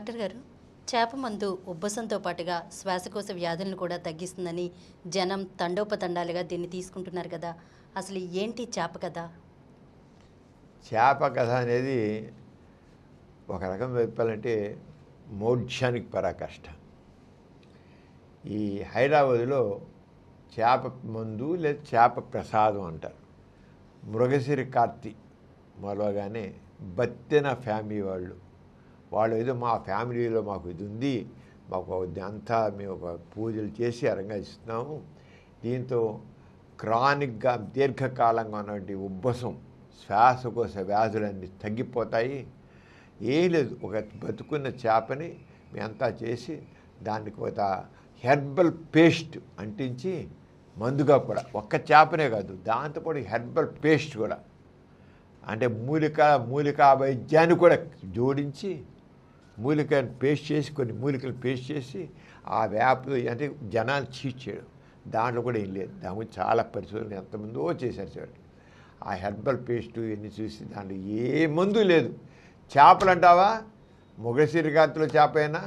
Doctor గారు, చేప మందు ఉబ్బసంతో పాటుగా శ్వాసకోశ వ్యాధులను కూడా తగ్గిస్తుందని జనం తండోపతండాలుగా దీన్ని తీసుకుంటున్నారు కదా. అసలు ఏంటి చేప కథ? చేప కథ అనేది ఒక రకం చెప్పాలంటే మోక్షానికి పరాకష్ట. ఈ హైదరాబాదులో చేప మందు లేదా చేప ప్రసాదం అంటారు. మృగశిరి కార్తీ మొదలుగానే బత్తెన ఫ్యామిలీ వాళ్ళు ఏదో మా ఫ్యామిలీలో మాకు ఇది ఉంది, మాకు అంతా మేము ఒక పూజలు చేసి అరంగిస్తున్నాము. దీంతో క్రానిక్గా దీర్ఘకాలంగా ఉన్నటువంటి ఉబ్బసం, శ్వాసకోశ వ్యాధులన్నీ తగ్గిపోతాయి. ఏం లేదు, ఒక బతుకున్న చేపని మేమంతా చేసి దానికి ఒక హెర్బల్ పేస్ట్ అంటించి మందుగా కూడా, ఒక్క చేపనే కాదు దాంతోపాటు హెర్బల్ పేస్ట్ కూడా, అంటే మూలికా వైద్యాన్ని కూడా జోడించి మూలికను పేస్ట్ చేసి, కొన్ని మూలికలు పేస్ట్ చేసి ఆ వేపలు అంటే జనాలు చీట్ చేయడం, దాంట్లో కూడా ఏం లేదు. దాని గురించి చాలా పరిశోధనలు ఎంతమందో చేశారు చూడండి. ఆ హెర్బల్ పేస్టు ఇవన్నీ చూసి దాంట్లో ఏ మందు లేదు. చేపలు అంటావా, మృగశిర కార్తీలో చేప అయినా,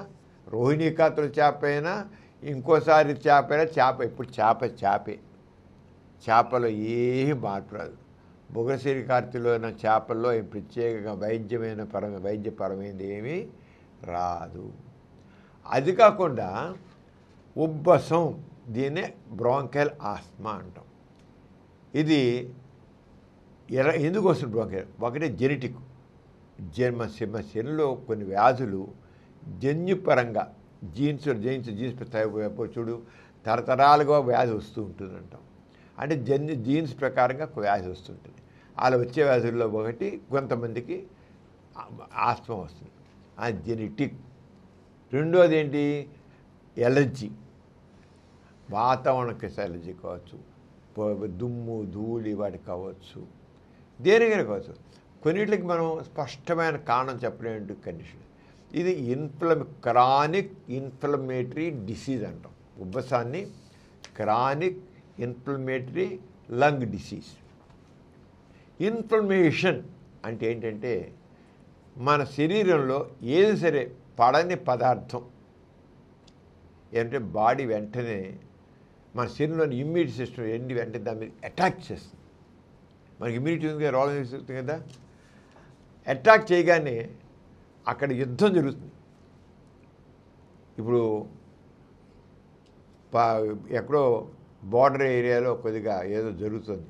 రోహిణీ కార్తీలో చేప అయినా, ఇంకోసారి చేప అయినా చేప, ఇప్పుడు చేపే. చేపలో ఏమీ మార్పు రాదు. మృగశిర కార్తీలో ఉన్న చేపల్లో ప్రత్యేకంగా వైద్యపరమైనది ఏమీ రాదు. అది కాకుండా ఉబ్బసం, దీన్నే బ్రాంకైల్ ఆస్మా అంటాం. ఇది ఎందుకు వస్తుంది బ్రాంకైల్? ఒకటి జెనెటిక్, శరీరంలో కొన్ని వ్యాధులు జన్యుపరంగా జీన్స్ చూడు తరతరాలుగా వ్యాధి వస్తూ ఉంటుంది అంటాం. అంటే జీన్స్ ప్రకారంగా వ్యాధి వస్తుంటుంది. అలా వచ్చే వ్యాధుల్లో ఒకటి కొంతమందికి ఆస్మా వస్తుంది, అది జెనెటిక్. రెండోది ఏంటి? ఎలర్జీ, వాతావరణకి ఎలర్జీ కావచ్చు, దుమ్ము ధూళి వాటికి కావచ్చు, దేనికైనా కావచ్చు. కొన్నిటికి మనం స్పష్టమైన కారణం చెప్పలేని కండిషన్. ఇది క్రానిక్ ఇన్ఫ్లమేటరీ డిసీజ్ అంటాం. ఉబ్బసాన్ని chronic inflammatory lung disease. Inflammation అంటే ఏంటంటే మన శరీరంలో ఏది సరే పడని పదార్థం ఏంటంటే బాడీ వెంటనే మన శరీరంలోని ఇమ్యూనిటీ సిస్టమ్ వెంటనే దాని మీద అటాక్ చేస్తుంది. మనకి ఇమ్యూనిటీ ఉంది కదా, రోగం చేస్తుంది కదా, అటాక్ చేయగానే అక్కడ యుద్ధం జరుగుతుంది. ఇప్పుడు ఎక్కడో బార్డర్ ఏరియాలో కొద్దిగా ఏదో జరుగుతుంది,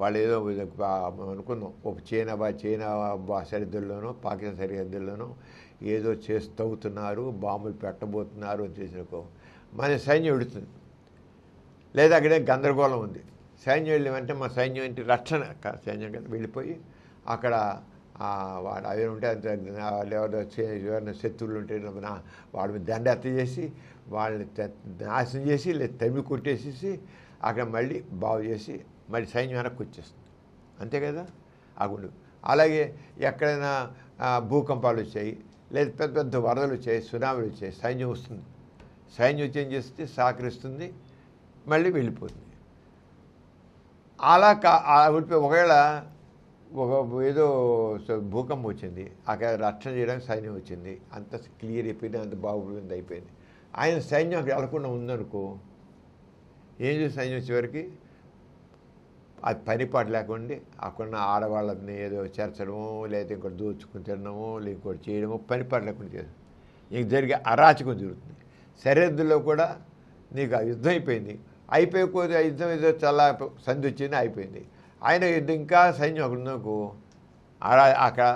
వాళ్ళు ఏదో అనుకుందాం ఒక చైనా సరిహద్దుల్లోనో పాకిస్తాన్ సరిహద్దుల్లోనో ఏదో తవ్వుతున్నారు, బాంబులు పెట్టబోతున్నారు అని చేసినకో మన సైన్యం ఎడుతుంది, లేదా అక్కడే గందరగోళం ఉంది. సైన్యం వెళ్ళి వెంటనే మా సైన్యం ఏంటి రక్షణ సైన్యం కదా వెళ్ళిపోయి అక్కడ వాడు అవి ఉంటే అంత వాళ్ళు ఎవరైనా శత్రువులు ఉంటే వాడి మీద దండెత్త చేసి వాళ్ళని నాశనం చేసి లేదా తమ్మి కొట్టేసేసి అక్కడ మళ్ళీ బాగు చేసి మళ్ళీ సైన్యం వెనక్కి వచ్చేస్తుంది. అంతే కదా అగుండు. అలాగే ఎక్కడైనా భూకంపాలు వచ్చాయి, లేదా పెద్ద పెద్ద వరదలు వచ్చాయి, సునామీలు వచ్చాయి, సైన్యం వస్తుంది. సైన్యం వచ్చి ఏం చేస్తే సహకరిస్తుంది, మళ్ళీ వెళ్ళిపోతుంది. అలా ఒకవేళ ఏదో భూకంపం వచ్చింది, అక్కడ రక్షణ చేయడానికి సైన్యం వచ్చింది, అంత క్లియర్ అయిపోయింది, అంత బాగుంది అయిపోయింది. ఆయన సైన్యం అక్కడ వెళ్ళకుండా ఉందనుకో, ఏం చేసి సైన్యం చివరికి అది పనిపాటు లేకుండా అక్కడ ఆడవాళ్ళని ఏదో చేర్చడమో, లేదా ఇంకోటి దోచుకుని తినడమో, లేదా ఇంకోటి చేయడమో, పనిపాటు లేకుండా చేస్తుంది. ఇంక జరిగే అరాచకం జరుగుతుంది. సరిహద్దుల్లో కూడా నీకు ఆ యుద్ధం అయిపోయిపోతే ఆ యుద్ధం ఏదో చాలా సంధి వచ్చింది, అయిపోయింది. ఆయన యుద్ధం ఇంకా సైన్యం అక్కడ ఉన్నకు అక్కడ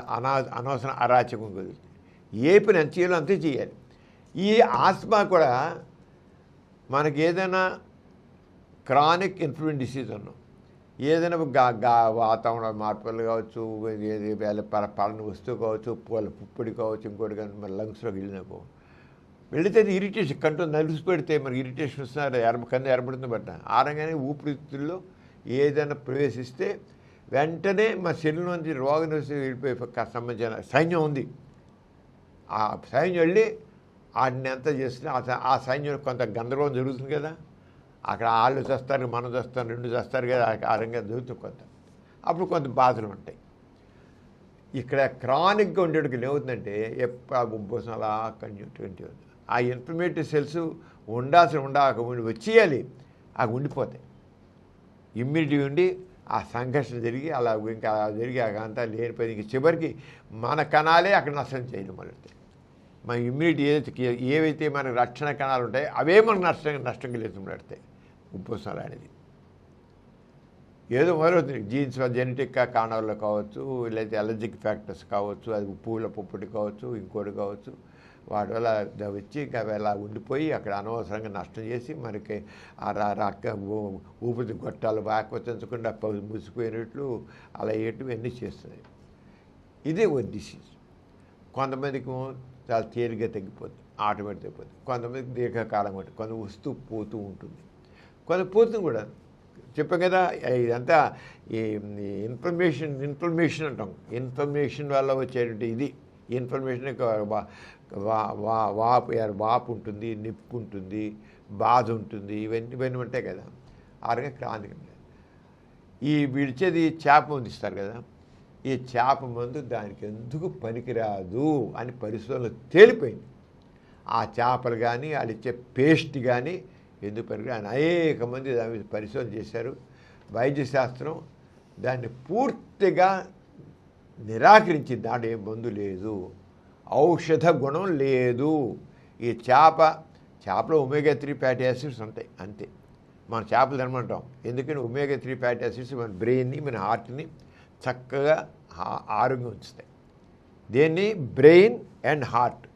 అనవసరం అరాచకం కుదురుతుంది. ఏ పని ఎంత చేయాలో అంతే చేయాలి. ఈ ఆస్మా కూడా మనకి ఏదైనా క్రానిక్ ఇన్ఫ్లూయెన్స్ డిసీజ్ ఉన్నాం, ఏదైనా వాతావరణ మార్పులు కావచ్చు, పడని వస్తువు కావచ్చు, పుప్పొడి కావచ్చు, ఇంకోటి కానీ మన లంగ్స్లోకి వెళ్ళినాకో వెళితే ఇరిటేషన్ కంట్రోల్ నలిసి పెడితే మనకి ఇరిటేషన్ వస్తున్నారు, కన్ను ఎరబడుతుంది. బట్ట ఆరంగానే ఊపిరితిత్తుల్లో ఏదైనా ప్రవేశిస్తే వెంటనే మా శరీరం నుంచి రోగ నివసి వెళ్ళిపోయి సంబంధించిన సైన్యం ఉంది. ఆ సైన్యం వెళ్ళి వాడిని ఎంత చేస్తే ఆ సైన్యం కొంత గందరగోళం జరుగుతుంది కదా, అక్కడ వాళ్ళు చేస్తారు, మనం చేస్తాం, రెండు చేస్తారు కదా, ఆ రంగా జరుగుతుంది కొంత. అప్పుడు కొంత బాధలు ఉంటాయి. ఇక్కడ క్రానిక్గా ఉండేటికి ఏమవుతుందంటే ఎప్పుడు ఆ ఉబ్బసం అలా కంటిన్యూటీ ఆ ఇన్ఫ్లమేటరీ సెల్స్ వచ్చేయాలి అవి ఉండిపోతాయి. ఇమ్యూనిటీ ఉండి ఆ సంఘర్షణ జరిగి అలా ఇంకా జరిగి అంతా లేనిపోయి ఇంక చివరికి మన కణాలే అక్కడ నష్టం చేయడం మొదలుతాయి. మన ఇమ్యూనిటీ ఏవైతే మన రక్షణ కణాలు ఉంటాయో అవే మనకు నష్టం కలిగి మొదలుతాయి. ఉబ్బసం అనేది ఏదో మొదలవుతుంది. జీన్స్ జెనెటిక్గా కారణాల్లో కావచ్చు, లేకపోతే అలర్జిక్ ఫ్యాక్టర్స్ కావచ్చు, అది పూల పొప్పుటి కావచ్చు, ఇంకోటి కావచ్చు, వాటి వల్ల వచ్చి ఇంకా అలా ఉండిపోయి అక్కడ అనవసరంగా నష్టం చేసి మనకి ఊపిరి గొట్టాలు వాకొచ్చకుండా ముసిపోయినట్లు అలా వేయటం ఇవన్నీ చేస్తున్నాయి. ఇదే ఓ డిసీజ్. కొంతమందికి చాలా తేలిగ్గా తగ్గిపోతుంది, ఆటోమేటిక్ తగ్గిపోతుంది. కొంతమందికి దీర్ఘకాలం ఉంటుంది, కొంత వస్తూ పోతూ ఉంటుంది, కొంత పోతుంది కూడా. చెప్పాం కదా, ఇదంతా ఈ ఇన్ఫర్మేషన్ అంటాం. ఇన్ఫర్మేషన్ వల్ల వచ్చేటువంటి ఇది ఇన్ఫర్మేషన్ వాపు ఉంటుంది, నిప్పు ఉంటుంది, బాధ ఉంటుంది, ఇవన్నీ ఉంటాయి కదా. ఆరుగా క్రాంతి ఈ విడిచేది చేప మందు ఇస్తారు కదా, ఈ చేప మందు దానికి ఎందుకు పనికిరాదు అని పరిశోధనలో తేలిపోయింది. ఆ చేపలు కానీ వాళ్ళు ఇచ్చే పేస్ట్ కానీ ఎందుకు పనికిరాదు అని అనేక మంది దాని మీద పరిశోధన చేశారు. వైద్యశాస్త్రం దాన్ని పూర్తిగా నిరాకరించింది. దాంట్లో ఏ మందు లేదు, ఔషధ గుణం లేదు. ఈ చేపలో ఒమేగా-3 ఫ్యాటీ యాసిడ్స్ ఉంటాయి అంతే. మన చేపలు తినమంటాం ఎందుకని ఒమేగా-3 ఫ్యాటీ యాసిడ్స్ మన బ్రెయిన్ని, మన హార్ట్ని చక్కగా ఆరోగ్యం ఉంచుతాయి. దేన్ని బ్రెయిన్ అండ్ హార్ట్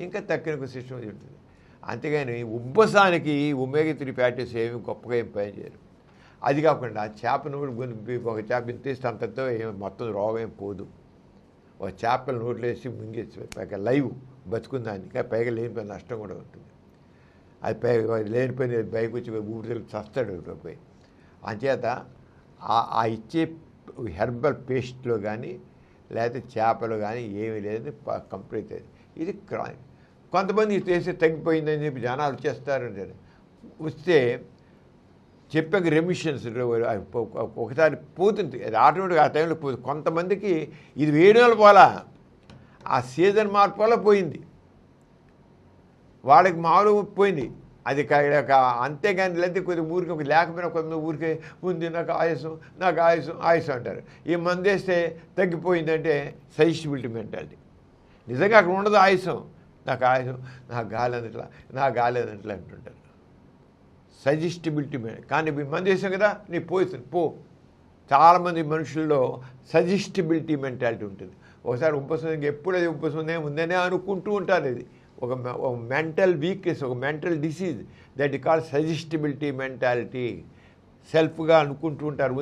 ఇంకా తక్కిన సిస్టమ్ ఉంటుంది. అంతేగాని ఉబ్బసానికి ఒమేగా-3 ఫ్యాటీ యాసిడ్స్ ఏమి గొప్పగా ఏం పని చేయరు. అది కాకుండా చేపను ఒక చేప ఇంతేస్తే అంతతో మొత్తం రోగం ఏం పోదు. ఒక చేపలు నోట్లో వేసి మింగేసి పైగా లైవ్ బతుకుందాన్ని, పైగా లేనిపోయిన నష్టం కూడా ఉంటుంది. అది పైగా లేనిపోయిన పైకి వచ్చి ఊపిరి చస్తాడు పోయి. అంచేత ఆ ఇచ్చే హెర్బల్ పేస్ట్లో కానీ లేకపోతే చేపలు కానీ ఏమీ లేదు, కంప్లీట్ అయ్యింది. ఇది క్రానిక్. కొంతమంది చేస్తే తగ్గిపోయిందని చెప్పి జనాలు వచ్చేస్తారు. వస్తే చెప్పాక రెమిషన్స్ ఒకసారి పోతుంది, అది ఆటోమేటిక్గా ఆ టైంలో పోతుంది. కొంతమందికి ఇది వేయడం పోలా, ఆ సీజన్ మార్పు వల్ల పోయింది, వాళ్ళకి మామూలు పోయింది. అది అంతేగాని లేదా కొద్దిగా ఊరికి లేకపోయినా కొంతమంది ఊరికే ఉంది నాకు ఆయుసం అంటారు. ఈ మందు వేస్తే తగ్గిపోయిందంటే సజెస్టిబిలిటీ మెంటాలిటీ. నిజంగా అక్కడ ఉండదు ఆయుసం. నాకు గాలి అందట్లా అంటుంటారు. సజెస్టిబిలిటీ కానీ మంది వేసాం కదా నీ పోయిస్తుంది పో. చాలామంది మనుషుల్లో సజెస్టిబిలిటీ మెంటాలిటీ ఉంటుంది. ఒకసారి ఉబ్బసం ఎప్పుడు అది ఉబ్బసం ఉందనే అనుకుంటూ ఉంటారు. ఇది ఒక మెంటల్ వీక్నెస్, ఒక మెంటల్ డిసీజ్ దట్ ఈ కాల్ సజెస్టిబిలిటీ మెంటాలిటీ. సెల్ఫ్గా అనుకుంటూ ఉంటారు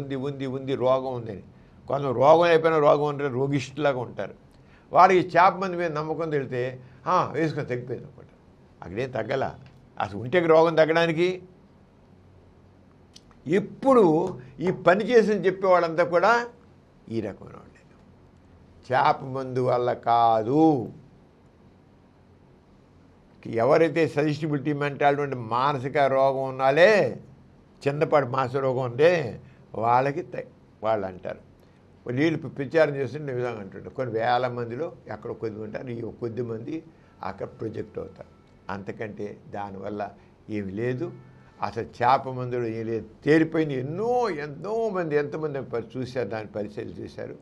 ఉంది రోగం ఉందని. కొంత రోగం అయిపోయినా రోగం ఉంటారు, రోగిష్ఠులాగా ఉంటారు. వాడికి చేప మంది మీద నమ్మకం తెలితే వేసుకొని తగ్గిపోయింది అనమాట. అక్కడేం తగ్గల. అసలు ఉంటే రోగం తగ్గడానికి ఎప్పుడు ఈ పని చేసి చెప్పేవాళ్ళంతా కూడా ఈ రకమైన వాళ్ళే. చేప మందు వల్ల కాదు. ఎవరైతే సజెస్టిబిలిటీ మెంటాలిటీ ఉంటే మానసిక రోగం ఉన్నాలే, చిన్నపాటి మానసిక రోగం ఉంటే వాళ్ళకి వాళ్ళు అంటారు. వీళ్ళు ప్రచారం చేస్తుంటే ఈ విధంగా అంటుంటారు. కొన్ని వేల మందిలో ఎక్కడ కొద్ది ఉంటారు, ఈ కొద్ది మంది అక్కడ ప్రొజెక్ట్ అవుతారు. అంతకంటే దానివల్ల ఏమి లేదు. అసలు చేప మందులు ఏం లేదు, తేలిపోయింది. ఎంతమంది చూశారు, దాని పరిశీలన చేశారు.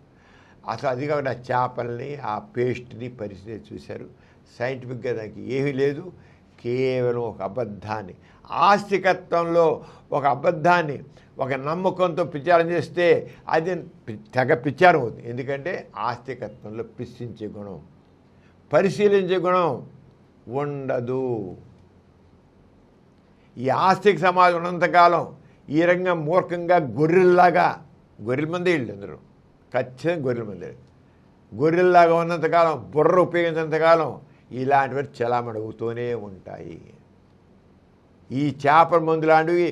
అసలు అది కాకుండా ఆ చేపల్ని, ఆ పేస్ట్ని పరిశీలన చూశారు. సైంటిఫిక్గా దానికి ఏమీ లేదు, కేవలం ఒక అబద్ధాన్ని, ఆస్తికత్వంలో ఒక అబద్ధాన్ని ఒక నమ్మకంతో ప్రచారం చేస్తే అది తెగ ప్రచారం అవుతుంది. ఎందుకంటే ఆస్తికత్వంలో ప్రశ్నించే గుణం, పరిశీలించే గుణం ఉండదు. ఈ ఆస్తిక సమాజం ఉన్నంతకాలం ఈ రకంగా మూర్ఖంగా గొర్రెల మందే వీళ్ళు అందరూ ఖచ్చితంగా గొర్రెల్లాగా ఉన్నంతకాలం, బుర్ర ఉపయోగించినంతకాలం ఇలాంటివి చలామణవుతూనే ఉంటాయి. ఈ చేపల మందు లాంటివి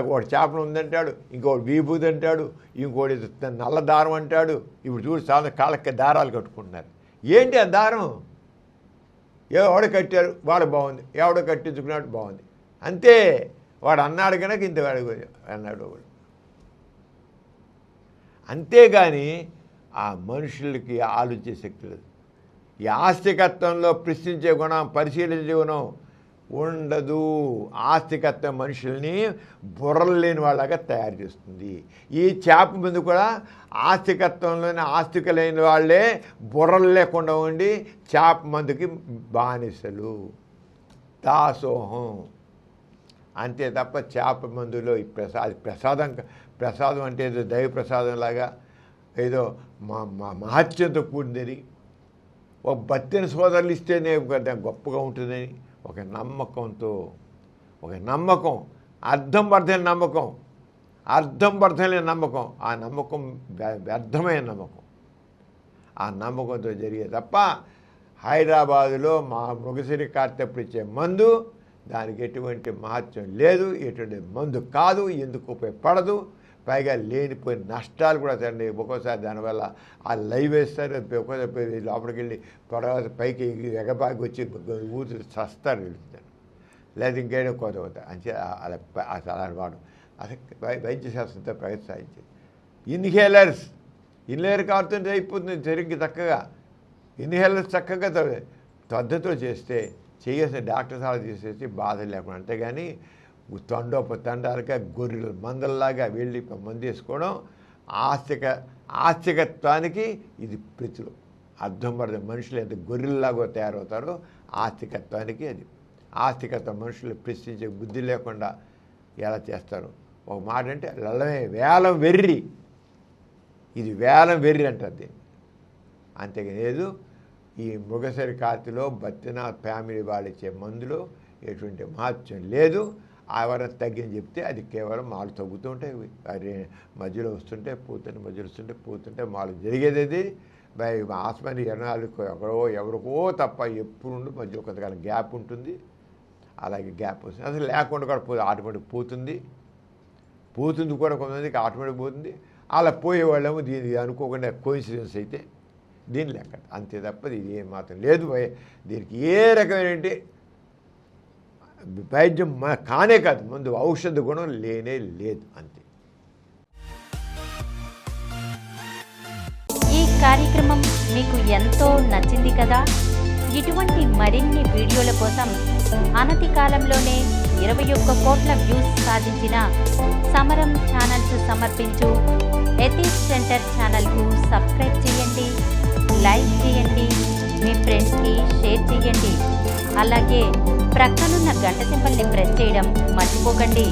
ఒకటి చేపలు ఉందంటాడు, ఇంకోటి విభూతి అంటాడు, ఇంకోటి నల్ల దారం అంటాడు. ఇప్పుడు చూడు చాలా కాళ్ళకి దారాలు కట్టుకుంటున్నారు. ఏంటి ఆ దారం? ఎవడ కట్టారు వాడు బాగుంది, ఎవడో కట్టించుకున్నాడు బాగుంది, అంతే. వాడు అన్నాడు కనుక ఇంత వాడు అన్నాడు. అంతేగాని ఆ మనుషులకి ఆలోచించే శక్తి లేదు. ఈ ఆస్తికత్వంలో ప్రశ్నించే గుణం, పరిశీలించే గుణం ఉండదు. ఆస్తికత్వం మనుషుల్ని బుర్రలు లేని వాళ్ళగా తయారు చేస్తుంది. ఈ చేప ముందు కూడా ఆస్తికత్వంలోనే ఆస్తికులైన వాళ్ళే బుర్రలు లేకుండా ఉండి చేప మందుకి బానిసలు, దాసోహం అంతే తప్ప చేప మందులో ఈ ప్రసాదం అంటే ఏదో దైవ ప్రసాదం లాగా ఏదో మహత్యంతో కూడిందని, ఒక బతిని సోదరులు ఇస్తేనే గొప్పగా ఉంటుందని ఒక నమ్మకం అర్థం పడలేని నమ్మకం, ఆ నమ్మకం వ్యర్థమైన నమ్మకం. ఆ నమ్మకంతో జరిగే తప్ప హైదరాబాదులో మా మృగశిరి కార్తెప్పుడు ఇచ్చే మందు దానికి ఎటువంటి మహత్యం లేదు, ఎటువంటి మందు కాదు, ఎందుకు ఉపయోగపడదు. పైగా లేనిపోయిన నష్టాలు కూడా తండ్రి. ఒక్కోసారి దానివల్ల ఆ లైవ్ వేస్తారు, ఒక్కోసారి లోపలికి వెళ్ళి తర్వాత పైకి ఎగబాకి వచ్చి ఊరి చస్తారు వెళ్తారు, లేదా ఇంకేదో కోత అవుతాయి. అంతే అలా అలా వాడు అసలు వైద్య శాస్త్రంతో ప్రగతి సాధించేది. ఇన్హేలర్ కారుతుంటే అయిపోతుంది సరిగ్గా చక్కగా. ఇన్హేలర్స్ చక్కగా పద్ధతిలో చేస్తే చేయాల్సిన డాక్టర్ సలహా తీసేసి బాధ లేకుండా. అంతేగాని తండాలుగా గొర్రెల మందల్లాగా వెళ్ళి మందు వేసుకోవడం ఆస్తికత్వానికి ఇది ప్రతిలో అర్థం పడదు. మనుషులు ఎంత గొర్రెల్లాగా తయారవుతారో ఆస్తికత్వానికి అది. ఆస్తికత్వం మనుషులు ప్రశ్నించే బుద్ధి లేకుండా ఎలా చేస్తారు. ఒక మాట అంటే వేలం వెర్రి, ఇది వేలం వెర్రి అంటుంది. అంతేగా లేదు. ఈ మృగశిర కార్తెలో బద్రీనాథ్ ఫ్యామిలీ వాళ్ళు ఇచ్చే మందులో ఎటువంటి మహత్యం లేదు. ఎవరైనా తగ్గిని చెప్తే అది కేవలం మాలు తగ్గుతూ ఉంటాయి, మధ్యలో వస్తుంటే పోతుంటే మాలు జరిగేది. అది ఆస్మాని 24 ఎవరికో తప్ప ఎప్పుడు మధ్యలో కొంతకాలం గ్యాప్ ఉంటుంది. అలాగే గ్యాప్ వస్తుంది, అసలు లేకుండా కూడా ఆటోమేటిక్ పోతుంది కూడా, కొంతమందికి ఆటోమేటిక్ పోతుంది. అలా పోయేవాళ్ళేమో దీన్ని అనుకోకుండా కోయిన్సిడెన్స్ అయితే దీని లెక్క. అంతే తప్ప ఇది ఏమాత్రం లేదు. దీనికి ఏ రకమైన వైద్యం కానే కాదు, ముందు ఔషధ గుణం లేనే లేదు. అంతే. ఈ కార్యక్రమం మీకు ఎంతో నచ్చింది కదా. ఇటువంటి మరిన్ని వీడియోల కోసం అనతి కాలంలోనే 21 కోట్ల వ్యూస్ సాధించిన సమరం ఛానల్స్ సమర్పించు ఎథిక్స్ సెంటర్ ఛానల్కు సబ్స్క్రైబ్ చేయండి, లైక్ చేయండి, మీ ఫ్రెండ్స్కి షేర్ చేయండి. అలాగే ప్రక్కనున్న గంట సింబల్ని ప్రెస్ చేయడం మర్చిపోకండి.